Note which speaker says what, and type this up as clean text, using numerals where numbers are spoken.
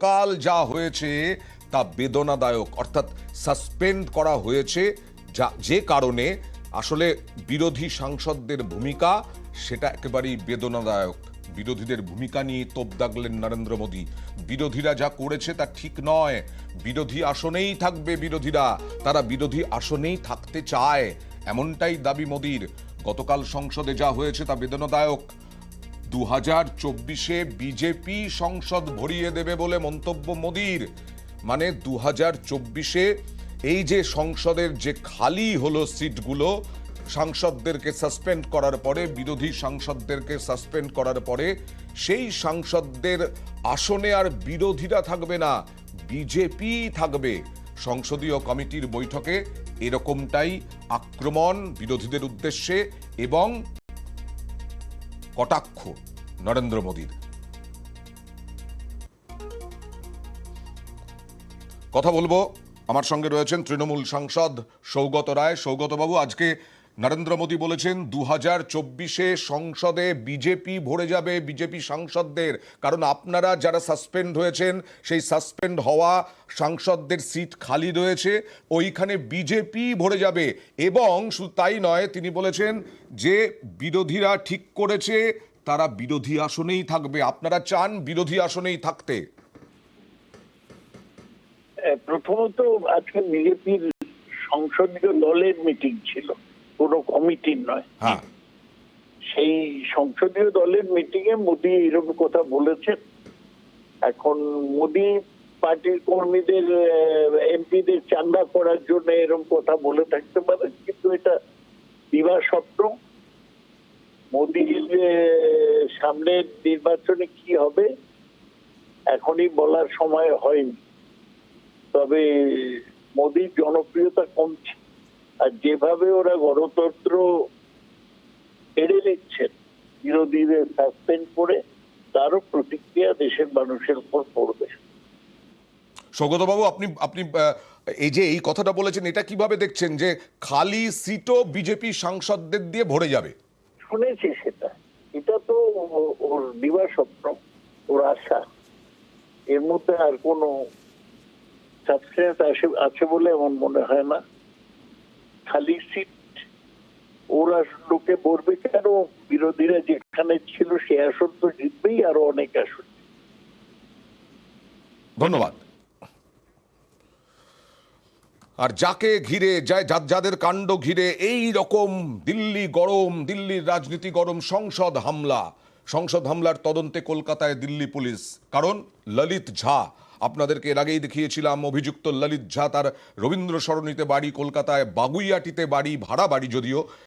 Speaker 1: কাল যা হয়েছে তা বেদনাদায়ক, অর্থাৎ সাসপেন্ড করা হয়েছে যে কারণে আসলে বিরোধী সাংসদদের ভূমিকা সেটা একেবারেই বেদনাদায়ক। বিরোধীদের ভূমিকা নিয়ে তোপ দাগলেন নরেন্দ্র মোদী। বিরোধীরা যা করেছে তা ঠিক নয়, বিরোধী আসনেই থাকবে বিরোধীরা, তারা বিরোধী আসনেই থাকতে চায়, এমনটাই দাবি মোদীর। গতকাল সংসদে যা হয়েছে তা বেদনাদায়ক। 2024-এ বিজেপি সংসদ ভরিয়ে দেবে বলে মন্তব্য মোদীর। মানে 2024-এ এই যে সংসদের যে খালি হলো সিটগুলো, সাংসদদেরকে সাসপেন্ড করার পরে, বিরোধী সাংসদদেরকে সাসপেন্ড করার পরে সেই সাংসদদের আসনে আর বিরোধীরা থাকবে না, বিজেপি থাকবে। সংসদীয় কমিটির বৈঠকে এরকমটাই আক্রমণ বিরোধীদের উদ্দেশ্যে এবং কটাক্ষ নরেন্দ্র মোদীর। কথা বলবো, আমার সঙ্গে রয়েছেন তৃণমূল সাংসদ সৌগত রায়। সৌগতবাবু, আজকে নরেন্দ্র মোদী বলেছেন 2024-এ সংসদে বিজেপি ভরে যাবে বিজেপি সাংসদদের, কারণ আপনারা যারা সাসপেন্ড হয়েছেন সেই সাসপেন্ড হওয়া সাংসদদের সিট খালি রয়েছে, ওইখানে বিজেপি ভরে যাবে। এবং শুধু তাই নয়, তিনি বলেছেন যে বিরোধীরা ঠিক করেছে তারা বিরোধী আসনেই থাকবে, আপনারা চান বিরোধী আসনেই থাকতে।
Speaker 2: প্রথমত আজকে বিজেপির সংসদীয় দলের মিটিং ছিল, কোনো কমিটির নয়। সেই সংসদীয় দলের মিটিং এ মোদী এরকম কথা বলেছেন। এখন মোদী পার্টির কর্মীদের, এমপিদের চান্দা করার জন্য এরকম কথা বলে থাকতে পারে, কিন্তু এটা দিবা স্বপ্ন। মোদীর সামনের নির্বাচনে কি হবে এখনই বলার সময় হয়নি। তবে মোদীর জনপ্রিয়তা কমছে, আর যেভাবে ওরা গণতন্ত্র এড়ে নিচ্ছেন বিরোধীদের সাসপেন্ড করে, তারও প্রতিক্রিয়া দেশের মানুষের উপর পড়বে।
Speaker 1: সৌগতবাবু, আপনি এই যে এই কথাটা বলেছেন, এটা কিভাবে দেখছেন যে খালি সিটও বিজেপি সাংসদদের দিয়ে ভরে যাবে?
Speaker 2: শুনেছি সেটা, এটা তো ওর দিবা স্বপ্ন, ওর আশা। এর মধ্যে আর কোনো সাবস্টেন্স আছে বলে আমার মনে হয় না। খালি সিট ওরা লোকে ভরবে কেন? বিরোধীরা যেখানে ছিল সে আসন তো জিতবেই, আরো অনেক আসন।
Speaker 1: ধন্যবাদ। আর যাকে ঘিরে যাদের কাণ্ড ঘিরে এই রকম দিল্লি গরম, দিল্লির রাজনীতি গরম, সংসদ হামলার তদন্তে কলকাতায় দিল্লি পুলিশ। কারণ ললিত ঝা, আপনাদেরকে এর আগেই দেখিয়েছিলাম, অভিযুক্ত ললিত ঝা, তার রবীন্দ্র সরণিতে বাড়ি, কলকাতায় বাগুইয়াটিতে বাড়ি, ভাড়া বাড়ি যদিও,